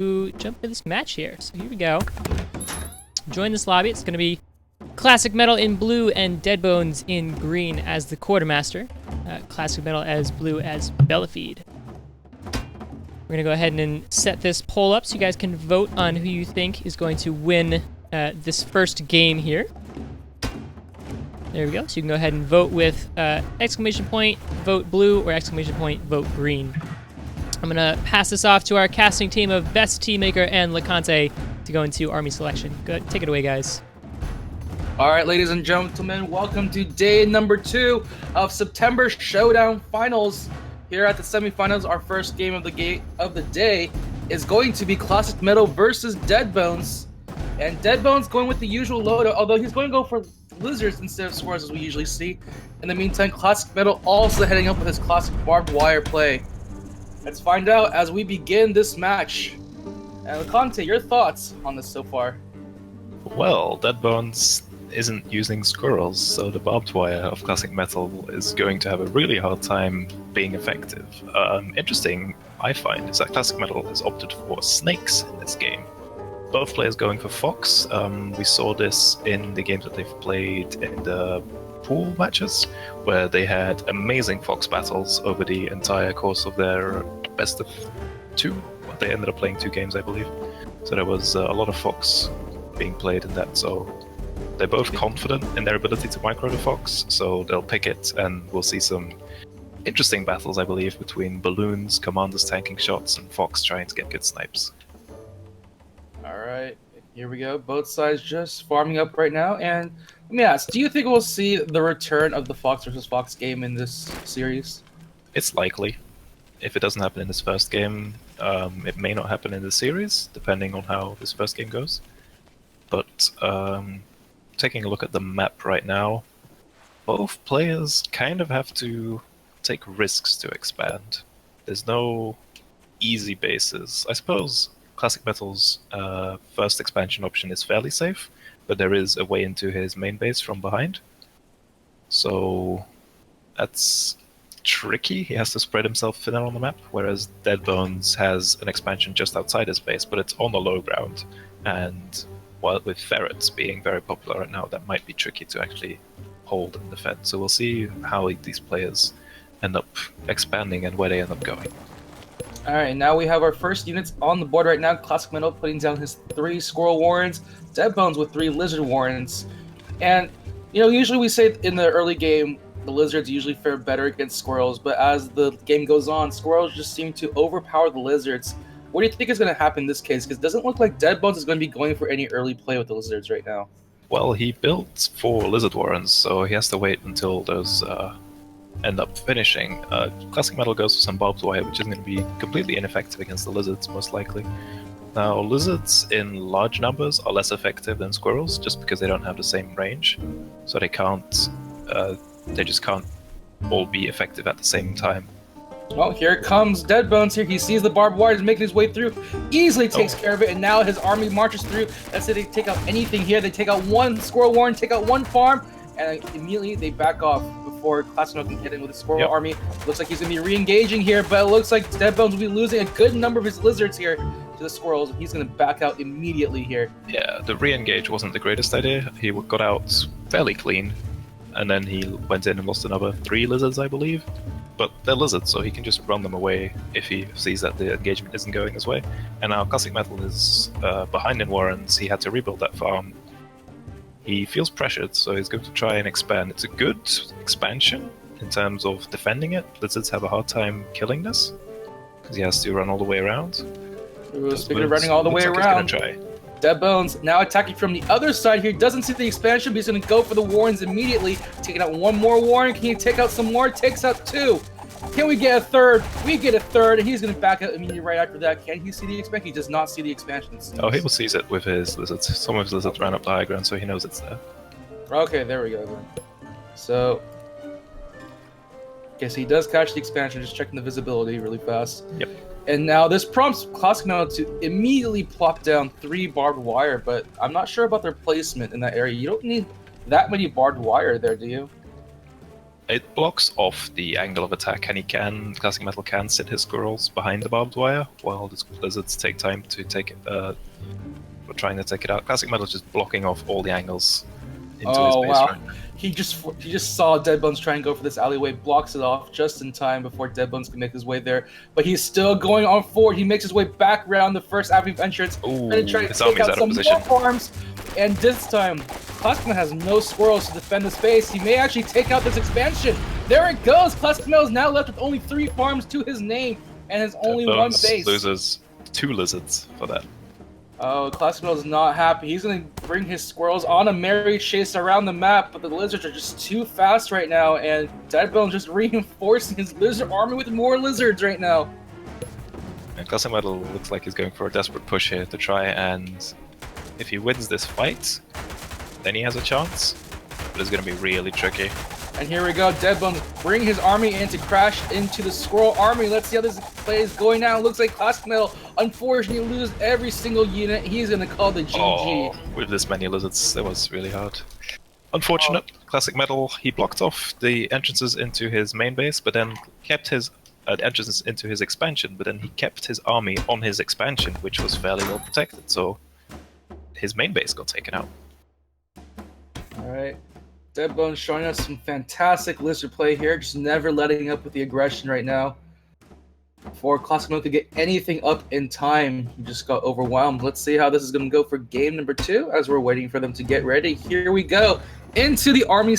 jump into this match here. So here we go. Join this lobby. It's going to be Classic Metal in blue and Deadbones in green as the quartermaster. Classic Metal as blue as Bellafeed. We're going to go ahead and set this poll up so you guys can vote on who you think is going to win this first game here. There we go. So you can go ahead and vote with exclamation point, vote blue, or exclamation point, vote green. I'm going to pass this off to our casting team of Best Teammaker and LeConte to go into Army selection. Good. Take it away, guys. All right, ladies and gentlemen, welcome to day number 2 of September Showdown Finals. Here at the semifinals, our first game of the day is going to be Classic Metal versus Deadbones. And Deadbones going with the usual loadout, although he's going to go for lizards instead of squirrels as we usually see. In the meantime, Classic Metal also heading up with his classic barbed wire play. Let's find out as we begin this match. And LeConte, your thoughts on this so far? Well, Deadbones isn't using squirrels, so the barbed wire of Classic Metal is going to have a really hard time being effective. Interesting, I find, is that Classic Metal has opted for snakes in this game. Both players going for fox. We saw this in the games that they've played in the pool matches, where they had amazing fox battles over the entire course of their best of 2. They ended up playing 2 games, I believe. So there was a lot of fox being played in that. So they're both confident in their ability to micro the fox, so they'll pick it, and we'll see some interesting battles, I believe, between balloons, commanders tanking shots, and fox trying to get good snipes. Alright, here we go. Both sides just farming up right now. And let me ask, do you think we'll see the return of the Fox versus Fox game in this series? It's likely. If it doesn't happen in this first game, it may not happen in the series, depending on how this first game goes. But taking a look at the map right now, both players kind of have to take risks to expand. There's no easy bases. I suppose Classic Metal's first expansion option is fairly safe, but there is a way into his main base from behind. So that's tricky. He has to spread himself thinner on the map, whereas Deadbones has an expansion just outside his base, but it's on the low ground. And while with ferrets being very popular right now, that might be tricky to actually hold and defend. So we'll see how these players end up expanding and where they end up going. Alright, now we have our first units on the board right now. Classic Metal putting down his 3 Squirrel Warrens, Deadbones with 3 Lizard Warrens. And, you know, usually we say in the early game, the Lizards usually fare better against Squirrels, but as the game goes on, Squirrels just seem to overpower the Lizards. What do you think is going to happen in this case? Because it doesn't look like Deadbones is going to be going for any early play with the Lizards right now. Well, he built 4 Lizard Warrens, so he has to wait until those end up finishing. Classic Metal goes for some barbed wire, which is going to be completely ineffective against the lizards, most likely. Now, lizards in large numbers are less effective than squirrels, just because they don't have the same range, so they just can't all be effective at the same time. Well, here comes Deadbones here. He sees the barbed wire is making his way through, easily takes care of it, and now his army marches through. That's it, they take out anything here. They take out 1 Squirrel Warren, take out 1 farm, and immediately they back off before Classic Metal can get in with the Squirrel Army. Looks like he's going to be re-engaging here, but it looks like Deadbones will be losing a good number of his lizards here to the Squirrels. He's going to back out immediately here. Yeah, the re-engage wasn't the greatest idea. He got out fairly clean, and then he went in and lost another 3 lizards, I believe. But they're lizards, so he can just run them away if he sees that the engagement isn't going his way. And now Classic Metal is behind in Warrens. He had to rebuild that farm. He feels pressured, so he's going to try and expand. It's a good expansion in terms of defending it. Lizards have a hard time killing this, because he has to run all the way around. Speaking of running all the way around, try. Deadbones now attacking from the other side here. Doesn't see the expansion, but he's going to go for the Warrens immediately. Taking out 1 more Warren. Can he take out some more? Takes out 2. Can we get a 3rd? We get a 3rd, and he's going to back out immediately right after that. Can he see the expansion? He does not see the expansion. Oh, he will seize it with his lizards. Some of his lizards ran up the high ground, so he knows it's there. Okay, there we go then. So, okay, so he does catch the expansion, just checking the visibility really fast. Yep. And now this prompts Classic Metal to immediately plop down 3 barbed wire, but I'm not sure about their placement in that area. You don't need that many barbed wire there, do you? It blocks off the angle of attack, and Classic Metal can sit his squirrels behind the barbed wire, while the lizards take time to take it, we're trying to take it out. Classic Metal is just blocking off all the angles into his base. Wow. Right? He just saw Deadbones try and go for this alleyway, blocks it off just in time before Deadbones can make his way there. But he's still going on forward. He makes his way back around the first avenue of entrance. Ooh, And try to his take army's out out of some position. more farms. And this time, ClassicMetal has no squirrels to defend the space. He may actually take out this expansion. There it goes. ClassicMetal is now left with only 3 farms to his name and has only 1 Deadbones base. loses 2 lizards for that. Oh, ClassicMetal is not happy. He's going to bring his squirrels on a merry chase around the map, but the lizards are just too fast right now, and Deadbone just reinforcing his lizard army with more lizards right now. And Classic Metal looks like he's going for a desperate push here to try and, if he wins this fight, then he has a chance, but it's going to be really tricky. And here we go, Deadbone bring his army in to crash into the squirrel army. Let's see how this play is going now. It looks like ClassicMetal unfortunately loses every single unit. He's going to call the GG. Oh, with this many lizards, it was really hard. Unfortunate. Classic Metal, he blocked off the entrances into his main base, but then kept his entrances into his expansion, but then he kept his army on his expansion, which was fairly well protected, so his main base got taken out. Alright. Deadbone showing us some fantastic lizard play here, just never letting up with the aggression right now. Before ClassicMetal could get anything up in time, he just got overwhelmed. Let's see how this is going to go for game number 2 as we're waiting for them to get ready. Here we go into the army